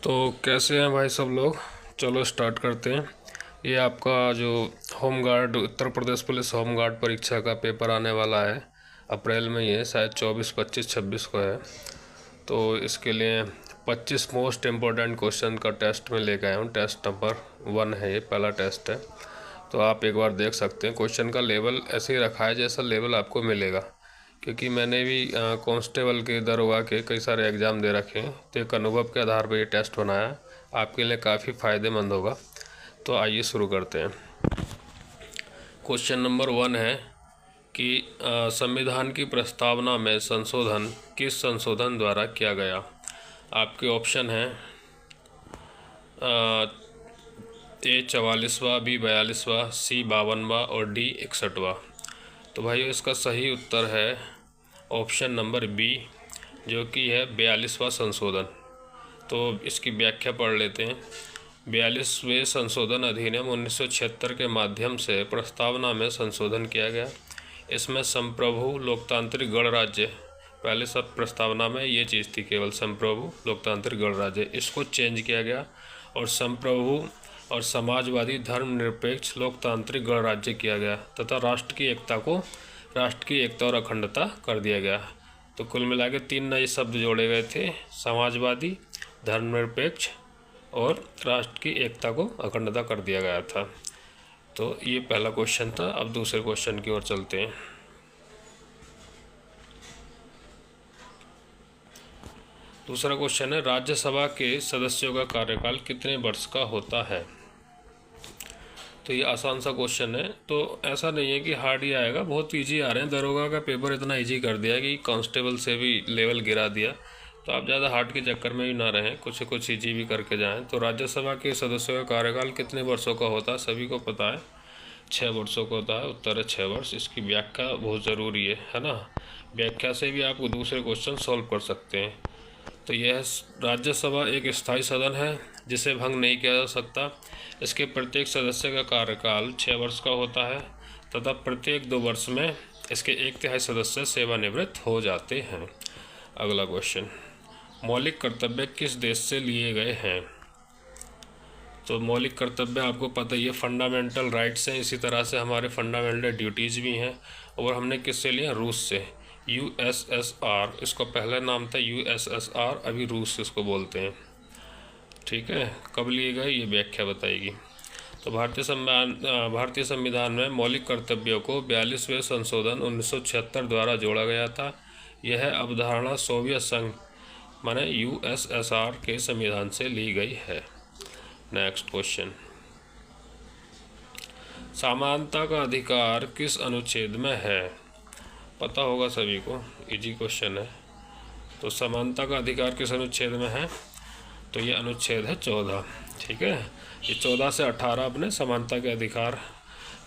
तो कैसे हैं भाई सब लोग। चलो स्टार्ट करते हैं। ये आपका जो home guard Uttar Pradesh police home guard परीक्षा का पेपर आने वाला है अप्रैल में। ये शायद 24, 25, 26 को है। तो इसके लिए 25 मोस्ट इम्पोर्टेंट क्वेश्चन का टेस्ट में लेकर आया हूँ। टेस्ट नंबर 1 है, ये पहला टेस्ट है। तो आप एक बार देख सकते हैं। क्वेश्चन का लेवल ऐसे ही रखा है जैसा लेवल आपको मिलेगा, क्योंकि मैंने भी कांस्टेबल के, दरोगा के कई सारे एग्ज़ाम दे रखे हैं। तो एक अनुभव के आधार पर ये टेस्ट बनाया है, आपके लिए काफ़ी फ़ायदेमंद होगा। तो आइए शुरू करते हैं। क्वेश्चन नंबर 1 है कि संविधान की प्रस्तावना में संशोधन किस संशोधन द्वारा किया गया। आपके ऑप्शन हैं ए 44वां, बी 42वां, सी 52वां और डी 61वां। तो भाई इसका सही उत्तर है ऑप्शन नंबर बी, जो कि है 42वां संशोधन। तो इसकी व्याख्या पढ़ लेते हैं। 42वें संशोधन अधिनियम 1976 के माध्यम से प्रस्तावना में संशोधन किया गया। इसमें संप्रभु लोकतांत्रिक गणराज्य, पहले सब प्रस्तावना में ये चीज़ थी केवल संप्रभु लोकतांत्रिक गणराज्य, इसको चेंज किया गया और संप्रभु और समाजवादी धर्मनिरपेक्ष लोकतांत्रिक गणराज्य किया गया तथा राष्ट्र की एकता और अखंडता कर दिया गया। तो कुल मिला के 3 नए शब्द जोड़े गए थे, समाजवादी, धर्मनिरपेक्ष और राष्ट्र की एकता को अखंडता कर दिया गया था। तो ये पहला क्वेश्चन था। अब दूसरे क्वेश्चन की ओर चलते हैं। दूसरा क्वेश्चन है, राज्यसभा के सदस्यों का कार्यकाल कितने वर्ष का होता है। तो ये आसान सा क्वेश्चन है। तो ऐसा नहीं है कि हार्ड ही आएगा, बहुत इजी आ रहे हैं। दरोगा का पेपर इतना इजी कर दिया कि कांस्टेबल से भी लेवल गिरा दिया। तो आप ज़्यादा हार्ड के चक्कर में भी ना रहें, कुछ इजी भी करके जाएं। तो राज्यसभा के सदस्यों का कार्यकाल कितने वर्षों का होता है, सभी को पता है 6 वर्षों का होता है। उत्तर है 6 वर्ष। इसकी व्याख्या बहुत ज़रूरी है ना। व्याख्या से भी आप दूसरे क्वेश्चन सॉल्व कर सकते हैं। तो यह राज्यसभा एक स्थायी सदन है जिसे भंग नहीं किया जा सकता। इसके प्रत्येक सदस्य का कार्यकाल 6 वर्ष का होता है तथा प्रत्येक 2 वर्ष में इसके 1/3 सदस्य सेवानिवृत्त हो जाते हैं। अगला क्वेश्चन, मौलिक कर्तव्य किस देश से लिए गए हैं। तो मौलिक कर्तव्य आपको पता ही है, फंडामेंटल राइट्स हैं। इसी तरह से हमारे फंडामेंटल ड्यूटीज़ भी हैं। और हमने किससे लिया, रूस से। USSR, इसका पहला नाम था USSR, अभी रूस इसको बोलते हैं। ठीक है, कब लिए गए ये व्याख्या बताएगी। तो भारतीय संविधान में मौलिक कर्तव्यों को 42वें संशोधन 1976 द्वारा जोड़ा गया था। यह अवधारणा सोवियत संघ माने USSR के संविधान से ली गई है। नेक्स्ट क्वेश्चन, समानता का अधिकार किस अनुच्छेद में है। पता होगा सभी को, इजी क्वेश्चन है। तो समानता का अधिकार किस अनुच्छेद में है। तो ये अनुच्छेद है 14। ठीक है, ये 14 से 18 अपने समानता के अधिकार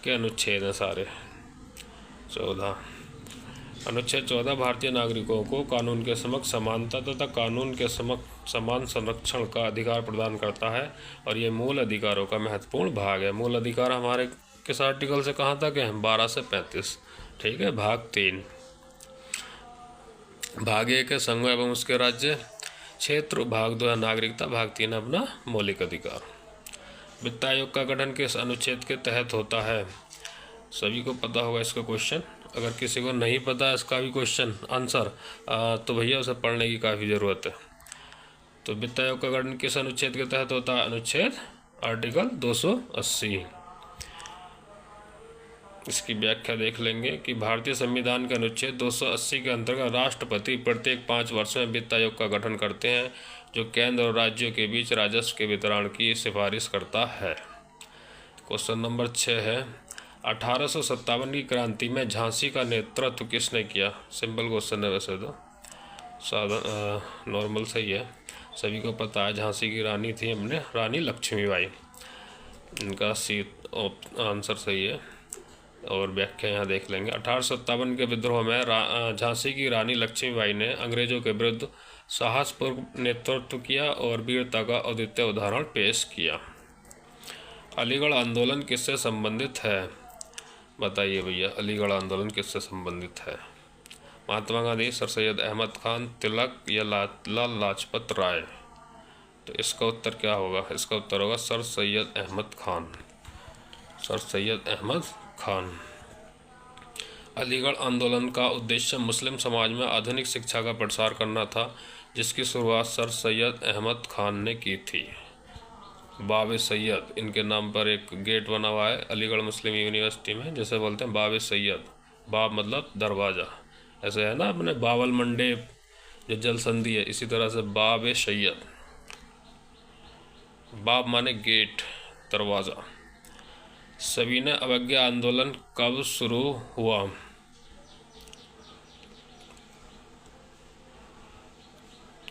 के अनुच्छेद हैं सारे। 14 अनुच्छेद 14 भारतीय नागरिकों को कानून के समक्ष समानता तथा कानून के समक्ष समान संरक्षण का अधिकार प्रदान करता है और ये मूल अधिकारों का महत्वपूर्ण भाग है। मूल अधिकार हमारे किस आर्टिकल से कहाँ तक है, 12 से 35। ठीक है, भाग 3। भाग 1 है संघ एवं उसके राज्य क्षेत्र, भाग 2 है नागरिकता, भाग 3 अपना मौलिक अधिकार। वित्त आयोग का गठन किस अनुच्छेद के तहत होता है। सभी को पता होगा इसका क्वेश्चन। अगर किसी को नहीं पता इसका भी क्वेश्चन आंसर, तो भैया उसे पढ़ने की काफ़ी ज़रूरत है। तो वित्त आयोग का गठन किस अनुच्छेद के तहत होता है, अनुच्छेद आर्टिकल 280। इसकी व्याख्या देख लेंगे कि भारतीय संविधान के अनुच्छेद 280 के अंतर्गत राष्ट्रपति प्रत्येक 5 वर्ष में वित्त आयोग का गठन करते हैं, जो केंद्र और राज्यों के बीच राजस्व के वितरण की सिफारिश करता है। क्वेश्चन नंबर 6 है, 1857 की क्रांति में झांसी का नेतृत्व किसने किया। सिंपल क्वेश्चन है, वैसे तो साधारण नॉर्मल सही है, सभी को पता है। झांसी की रानी थी अपने रानी लक्ष्मीबाई। इनका सी आंसर सही है। और व्याख्या यहाँ देख लेंगे। 1857 के विद्रोह में झांसी की रानी लक्ष्मीबाई ने अंग्रेजों के विरुद्ध साहसपूर्वक नेतृत्व किया और वीरता का अद्वितीय उदाहरण पेश किया। अलीगढ़ आंदोलन किससे संबंधित है। बताइए भैया, अलीगढ़ आंदोलन किससे संबंधित है। महात्मा गांधी, सर सैयद अहमद खान, तिलक या लाल लाजपत राय। तो इसका उत्तर क्या होगा? इसका उत्तर होगा सर सैयद अहमद खान। सर सैयद अहमद खान। अलीगढ़ आंदोलन का उद्देश्य मुस्लिम समाज में आधुनिक शिक्षा का प्रसार करना था, जिसकी शुरुआत सर सैयद अहमद खान ने की थी। बाब सैयद, इनके नाम पर एक गेट बना हुआ है अलीगढ़ मुस्लिम यूनिवर्सिटी में, जैसे बोलते हैं बाब सैयद। बाब मतलब दरवाज़ा, ऐसे है ना अपने बावल मंडे जो जल संधि है, इसी तरह से बाब सैयद। बाब माने गेट, दरवाज़ा। सविनय अवज्ञा आंदोलन कब शुरू हुआ?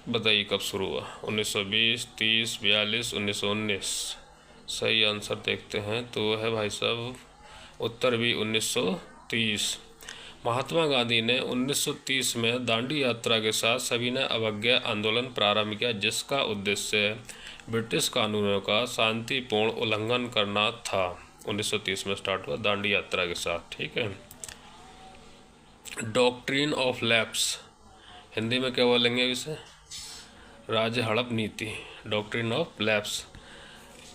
बताइए कब शुरू हुआ? 1920, 30, 42, 1919। सही आंसर देखते हैं तो है भाई साहब उत्तर भी 1930। महात्मा गांधी ने 1930 में दांडी यात्रा के साथ सविनय अवज्ञा आंदोलन प्रारंभ किया, जिसका उद्देश्य ब्रिटिश कानूनों का शांतिपूर्ण उल्लंघन करना था। 1930 में स्टार्ट हुआ दांडी यात्रा के साथ, ठीक है। डॉक्ट्रिन ऑफ लैप्स, हिंदी में क्या बोलेंगे इसे? राज्य हड़प नीति, डॉक्ट्रिन ऑफ लैप्स।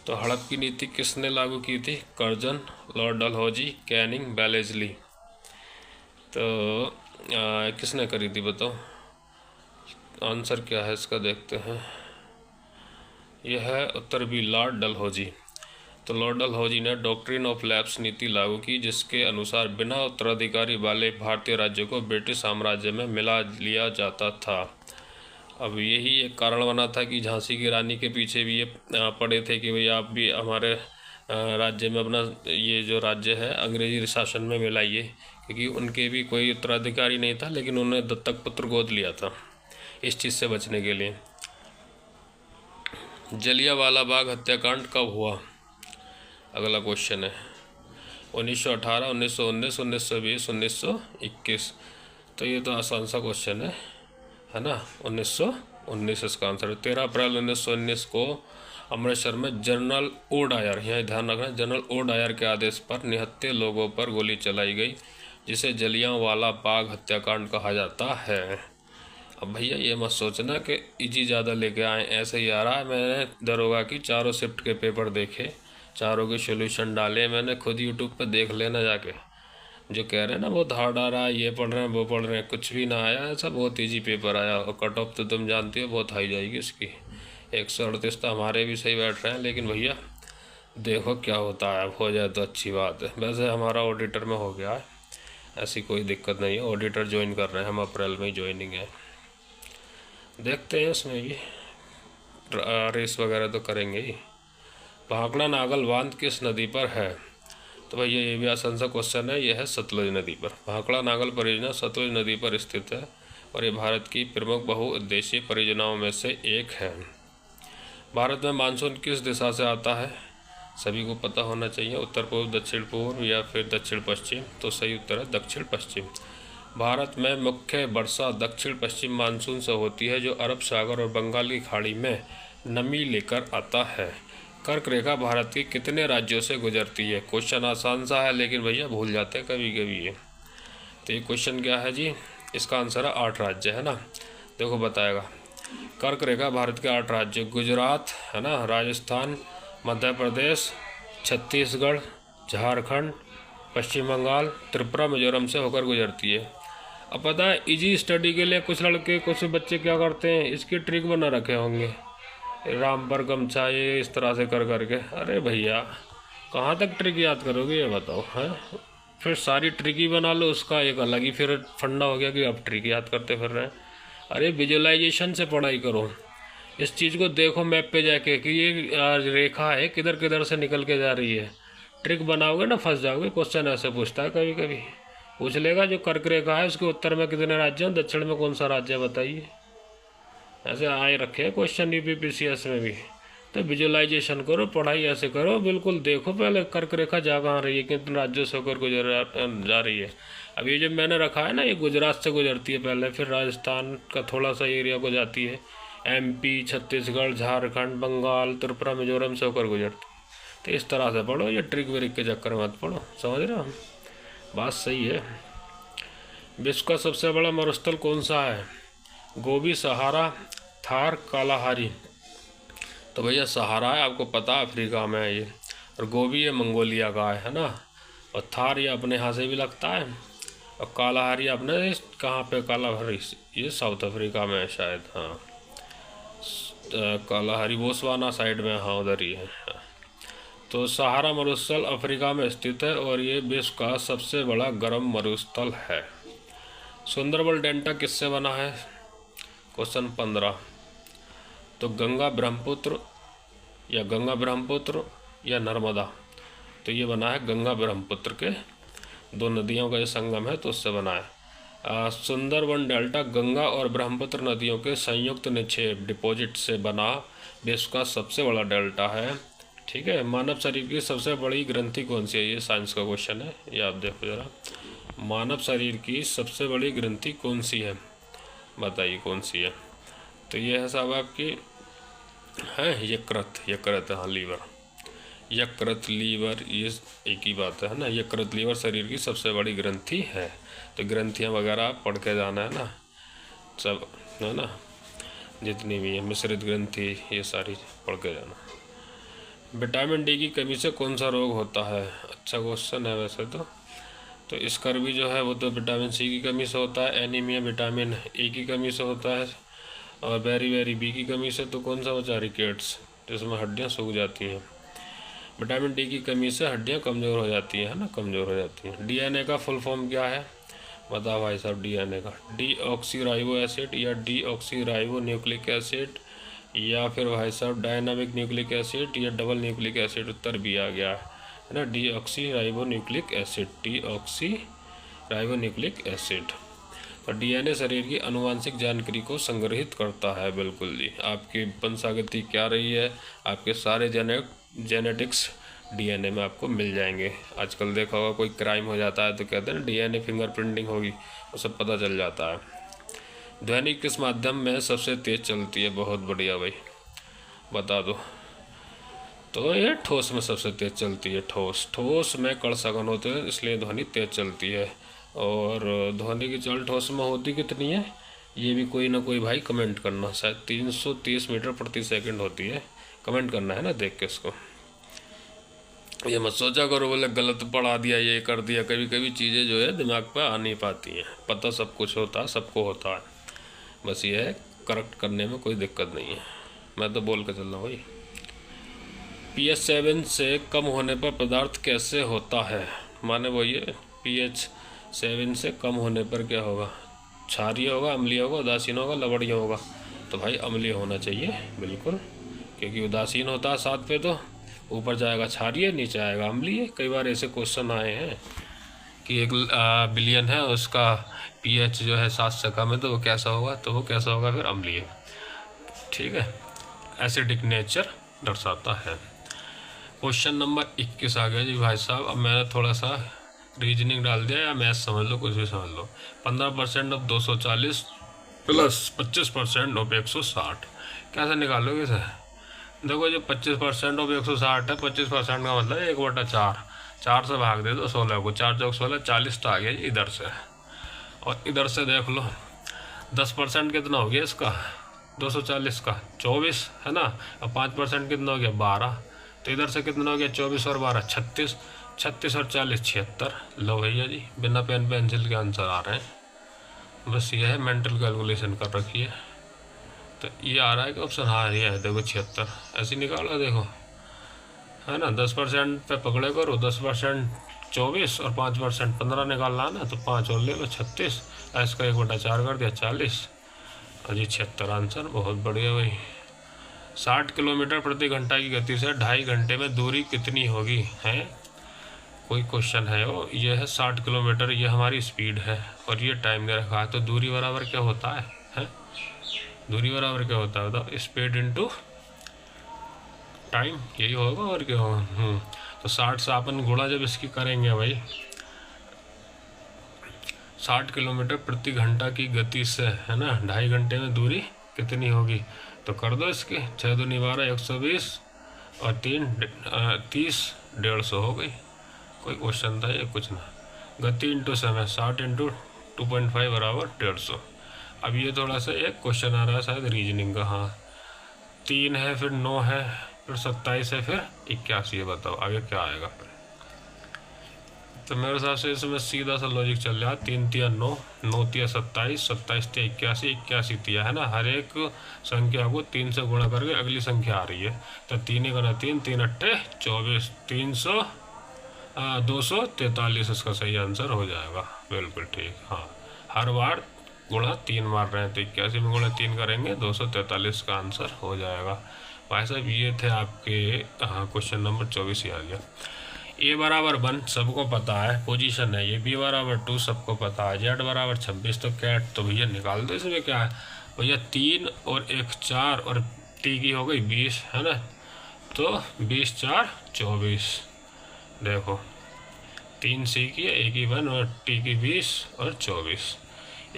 तो हड़प की नीति किसने लागू की थी? Curzon, Lord Dalhousie, Canning, Wellesley. तो किसने करी थी बताओ? आंसर क्या है इसका देखते हैं। यह है उत्तर भी लॉर्ड डलहौजी। तो लॉर्ड डलहौजी ने डॉक्ट्रिन ऑफ लैप्स नीति लागू की, जिसके अनुसार बिना उत्तराधिकारी वाले भारतीय राज्यों को ब्रिटिश साम्राज्य में मिला लिया जाता था। अब यही एक कारण बना था कि झांसी की रानी के पीछे भी ये पड़े थे कि भाई आप भी हमारे राज्य में अपना ये जो राज्य है अंग्रेजी शासन में मिलाइए, क्योंकि उनके भी कोई उत्तराधिकारी नहीं था, लेकिन उन्होंने दत्तक पुत्र गोद लिया था इस चीज़ से बचने के लिए। जलियांवाला बाग हत्याकांड कब हुआ? अगला क्वेश्चन है 1918, 1919, 1920, 1921। तो ये तो आसान सा क्वेश्चन है ना। 1919 इसका आंसर है। 13 अप्रैल 1919 को अमृतसर में जनरल ओ डायर, यहाँ ध्यान रखना, जनरल ओ डायर के आदेश पर निहत्थे लोगों पर गोली चलाई गई, जिसे जलियांवाला बाग हत्याकांड कहा जाता है। अब भैया ये मत सोचना कि इजी ज़्यादा लेके आए, ऐसे ही आ रहा है। मैंने दरोगा की चारों शिफ्ट के पेपर देखे, चारों के सॉल्यूशन डाले, मैंने खुद यूट्यूब पर देख लेना जाके। जो कह रहे हैं ना बहुत हार्ड आ रहा है, ये पढ़ रहे हैं वो पढ़ रहे हैं, कुछ भी ना आया ऐसा, बहुत इजी पेपर आया। और कट ऑफ तो तुम जानती हो बहुत हाई जाएगी इसकी। 138 तो हमारे भी सही बैठ रहे हैं, लेकिन भैया देखो क्या होता है, हो जाए तो अच्छी बात है। वैसे हमारा ऑडिटर में हो गया है, ऐसी कोई दिक्कत नहीं है। ऑडिटर ज्वाइन कर रहे हैं हम, अप्रैल में ही ज्वाइनिंग है। देखते हैं इसमें भी रेस वगैरह तो करेंगे ही। भाखड़ा नागल बांध किस नदी पर है? तो भैया ये भी आसान सा क्वेश्चन है, यह है सतलुज नदी पर। भाखड़ा नागल परियोजना सतलुज नदी पर स्थित है और ये भारत की प्रमुख बहुउद्देशीय परियोजनाओं में से एक है। भारत में मानसून किस दिशा से आता है? सभी को पता होना चाहिए, उत्तर पूर्व, दक्षिण पूर्व या फिर दक्षिण पश्चिम। तो सही उत्तर है दक्षिण पश्चिम। भारत में मुख्य वर्षा दक्षिण पश्चिम मानसून से होती है, जो अरब सागर और बंगाल की खाड़ी में नमी लेकर आता है। कर्क रेखा भारत के कितने राज्यों से गुजरती है? क्वेश्चन आसान सा है, लेकिन भैया भूल जाते हैं कभी कभी ये। तो ये क्वेश्चन क्या है जी? इसका आंसर है 8 राज्य, है ना। देखो बताएगा, कर्क रेखा भारत के 8 राज्य, गुजरात है ना, राजस्थान, मध्य प्रदेश, छत्तीसगढ़, झारखंड, पश्चिम बंगाल, त्रिपुरा, मिजोरम से होकर गुजरती है। अब पता है इजी स्टडी के लिए कुछ लड़के कुछ बच्चे क्या करते हैं, इसकी ट्रिक बना रखे होंगे, राम पर गमछा, ये इस तरह से कर करके। अरे भैया कहाँ तक ट्रिक याद करोगे ये बताओ, हैं? फिर सारी ट्रिक ही बना लो, उसका एक अलग ही फिर फंडा हो गया कि अब ट्रिक याद करते फिर रहे हैं। अरे विजुअलाइजेशन से पढ़ाई करो, इस चीज़ को देखो मैप पे जाके कि ये रेखा है किधर किधर से निकल के जा रही है। ट्रिक बनाओगे ना फंस जाओगे। क्वेश्चन ऐसे पूछता है, कभी कभी पूछ लेगा जो कर्क रेखा है उसके उत्तर में कितने राज्य हैं, दक्षिण में कौन सा राज्य है बताइए। ऐसे आए रखे हैं क्वेश्चन यूपीपीसीएस में भी। तो विजुअलाइजेशन करो, पढ़ाई ऐसे करो, बिल्कुल देखो पहले कर्क रेखा जा कहाँ रही है, कितने राज्यों से होकर जा रही है। अब ये जो मैंने रखा है ना, ये गुजरात से गुजरती है पहले, फिर राजस्थान का थोड़ा सा एरिया को जाती है, एमपी, छत्तीसगढ़, झारखंड, बंगाल, त्रिपुरा, मिजोरम से होकर गुजरती। तो इस तरह से पढ़ो, ये ट्रिक व्रिक के चक्कर में मत पढ़ो, समझ रहे हो? बात सही है। विश्व का सबसे बड़ा मरुस्थल कौन सा है? गोबी, सहारा, थार, कालाहारी। तो भैया सहारा है, आपको पता है अफ्रीका में है ये। और गोबी ये मंगोलिया का है ना। और थार ये अपने यहाँ से भी लगता है। और कालाहारी अपने कहाँ पे, कालाहारी ये साउथ अफ्रीका में है शायद, हाँ। कालाहारी बोस्वाना साइड में, हाँ उधर ही है। तो सहारा मरुस्थल अफ्रीका में स्थित है और ये विश्व का सबसे बड़ा गर्म मरुस्थल है। सुंदरबन डेल्टा किससे बना है? क्वेश्चन 15। तो गंगा ब्रह्मपुत्र या नर्मदा, तो ये बना है गंगा ब्रह्मपुत्र के, दो नदियों का ये संगम है तो उससे बना है। सुंदरबन डेल्टा गंगा और ब्रह्मपुत्र नदियों के संयुक्त निक्षेप डिपॉजिट से बना विश्व का सबसे बड़ा डेल्टा है। ठीक है। मानव शरीर की सबसे बड़ी ग्रंथि कौन सी है? ये साइंस का क्वेश्चन है, ये आप देखो जरा। मानव शरीर की सबसे बड़ी ग्रंथि कौन सी है, बताइए कौन सी है? तो ये है साहब आपकी है यकृत, हाँ लीवर, यकृत लीवर, ये एक ही बात है ना। यकृत लीवर शरीर की सबसे बड़ी ग्रंथि है। तो ग्रंथियाँ वगैरह आप पढ़ के जाना है ना, सब है ना, जितनी भी है मिश्रित ग्रंथि, ये सारी पढ़ के जाना। विटामिन डी की कमी से कौन सा रोग होता है? अच्छा क्वेश्चन है वैसे तो इसका भी जो है वो तो विटामिन सी की कमी से होता है, एनीमिया विटामिन ए की कमी से होता है, और बेरी बी की कमी से तो कौन सा बचा? रिकेट्स, जिसमें हड्डियाँ सूख जाती हैं। विटामिन डी की कमी से हड्डियाँ कमज़ोर हो जाती हैं, है ना, कमज़ोर हो जाती हैं। डीएनए का फुल फॉर्म क्या है? बताओ भाई साहब डीएनए का। डीऑक्सी राइबो एसिड या डीऑक्सी राइबो न्यूक्लिक एसिड, या फिर भाई साहब डायनामिक न्यूक्लिक एसिड या डबल न्यूक्लिक एसिड? उत्तर भी आ गया है ना, deoxy ribo nucleic acid, deoxy ribo nucleic acid. तो डीएनए शरीर की आनुवंशिक जानकारी को संग्रहित करता है। बिल्कुल जी, आपकी वंशागति क्या रही है, आपके सारे जेनेटिक्स डीएनए में आपको मिल जाएंगे। आजकल देखा होगा कोई क्राइम हो जाता है तो कहते हैं ना डीएनए फिंगरप्रिंटिंग होगी, वो सब पता चल जाता है। ध्वनि किस माध्यम में सबसे तेज चलती है? बहुत बढ़िया भाई, बता दो। तो ये ठोस में सबसे तेज चलती है, ठोस में कण सघन होते हैं इसलिए ध्वनि तेज चलती है। और ध्वनि की चाल ठोस में होती कितनी है, ये भी कोई ना कोई भाई कमेंट करना। शायद 330 मीटर प्रति सेकंड होती है, कमेंट करना है ना देख के इसको। ये मत सोचा करो बोले गलत पढ़ा दिया, ये कर दिया। कभी कभी चीज़ें जो है दिमाग पर आ नहीं पाती हैं, पता सब कुछ होता है, सबको होता है, बस ये है करेक्ट करने में कोई दिक्कत नहीं है। मैं तो बोल के चल रहा हूँ भाई। pH 7 से कम होने पर पदार्थ कैसे होता है? माने वो ये pH 7 से कम होने पर क्या होगा? क्षारीय होगा, अम्लीय होगा, उदासीन होगा, लवणीय होगा? तो भाई अम्लीय होना चाहिए बिल्कुल, क्योंकि उदासीन होता है 7 पे तो ऊपर जाएगा क्षारीय, नीचे आएगा अम्लीय। कई बार ऐसे क्वेश्चन आए हैं कि 1 बिलियन है उसका pH जो है 7 से कम है तो वो कैसा होगा? तो वो कैसा होगा फिर? अम्लीय। ठीक है, एसिडिक नेचर दर्शाता है। क्वेश्चन नंबर 21 आ गया जी भाई साहब। अब मैंने थोड़ा सा रीजनिंग डाल दिया, या मैथ समझ लो, कुछ भी समझ लो। 15% ऑफ 240 प्लस 25% ऑफ 160 कैसे निकालोगे सर? देखो जो 25% ऑफ 160 है, 25% का मतलब 1/4, 4 से भाग दे दो 16 को, 4 चौक 16, 40 तो आ गया जी इधर से। और इधर से देख लो 10% कितना हो गया इसका? 240 का 24 है ना। और 5% कितना हो गया? 12। तो इधर से कितना हो गया? 24 और 12 36, 36 और 40 76। लो भैया जी, बिना पेन पेंसिल के आंसर आ रहे हैं, बस ये है मेंटल कैलकुलेशन कर रखी है। तो ये आ रहा है कि ऑप्शन हाँ ये है, देखो 76 ऐसे निकालो, देखो है ना। 10% पे पकड़े करो, 10% 24 और 5% 15 निकालना है ना, तो 5 और ले लो 36, इसका 1/4 कर दिया 40, और जी 76 आंसर। बहुत बढ़िया भाई। 60 किलोमीटर प्रति घंटा की गति से 2.5 घंटे में दूरी कितनी होगी? है कोई क्वेश्चन है वो, ये है 60 किलोमीटर, ये हमारी स्पीड है और ये टाइम दे रखा है। तो दूरी बराबर क्या होता है? दूरी बराबर क्या होता है बताओ? स्पीड इनटू टाइम, यही होगा और क्या होगा। तो 60 से अपन गुणा जब इसकी करेंगे भाई, 60 किलोमीटर प्रति घंटा की गति से है ना 2.5 घंटे में दूरी कितनी होगी? तो कर दो इसके 6 दूनी 12, 120 और 3 30, 150 हो गई। कोई क्वेश्चन था ये? कुछ ना। गति इंटू समय, 60 इंटू 2.5 बराबर 150। अब ये थोड़ा सा एक क्वेश्चन आ रहा है शायद रीजनिंग का। हाँ, 3 है, फिर 9 है, फिर 27 है, फिर 81 है। बताओ आगे क्या आएगा फिर। तो मेरे हिसाब से इसमें सीधा सा लॉजिक चल रहा है, 3 तिया 9, 9 तिया 27, 27 तिया 81, 81 तिया है ना। हर एक संख्या को 3 से गुणा करके अगली संख्या आ रही है। तो 3 गुना 3, 3 अट्ठे 24, 243 इसका सही आंसर हो जाएगा। बिल्कुल ठीक, हाँ। हर बार गुणा 3 मार रहे हैं, तो 81 में गुणा 3 करेंगे, 243 का आंसर हो जाएगा। भाई साहब ये थे आपके क्वेश्चन नंबर 24 ही आ गया। A बराबर 1 सबको पता है, पोजीशन है ये। B बराबर 2 सबको पता है। Z बराबर 26, तो कैट तो भैया निकाल दो। इसमें क्या है भैया, 3 और 1 4 और T की हो गई 20 है ना। तो 20 4 24, देखो 3 C की है, A की 1 और T की 20 और 24।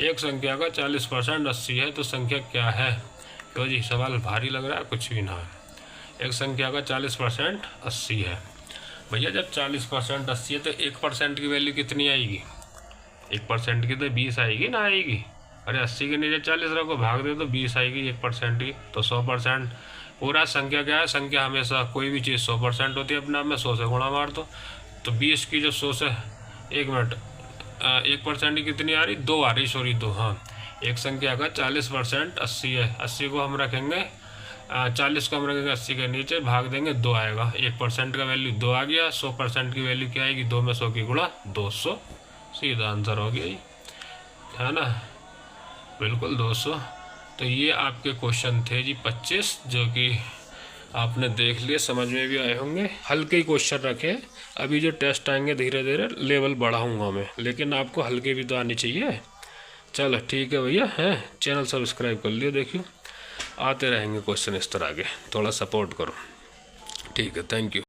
एक संख्या का 40% 80 है, तो संख्या क्या है। क्यों जी, सवाल भारी लग रहा है, कुछ भी ना है। एक संख्या का 40% 80 है भैया। जब 40% 80 है तो 1% की वैल्यू कितनी आएगी। 1% की तो 20 आएगी ना आएगी। अरे 80 के नीचे 40 रखो, भाग दे तो 20 आएगी 1% की। तो 100% पूरा संख्या क्या है, संख्या हमेशा कोई भी चीज़ 100% होती है अपने आप में। 100 से गुणा मार दो, तो 20 की जो 100 से 1 मिनट 1% की कितनी आ रही, 2 आ रही, सॉरी 2, हाँ। एक संख्या का 40% 80 है। 80 को हम रखेंगे 40 को हम रखेंगे 80 के नीचे, भाग देंगे 2 आएगा। 1% का वैल्यू 2 आ गया। 100% की वैल्यू क्या आएगी, 2 में 100 की गुणा 200, सीधा आंसर हो गया, है ना। बिल्कुल 200। तो ये आपके क्वेश्चन थे जी 25, जो कि आपने देख लिए, समझ में भी आए होंगे। हल्के ही क्वेश्चन रखे। अभी जो टेस्ट आएंगे धीरे धीरे लेवल बढ़ाऊँगा मैं, लेकिन आपको हल्के भी तो आनी चाहिए। चलो ठीक है भैया, है चैनल सब्सक्राइब कर लियो, देखियो आते रहेंगे क्वेश्चन इस तरह के, थोड़ा सपोर्ट करो। ठीक है, थैंक यू।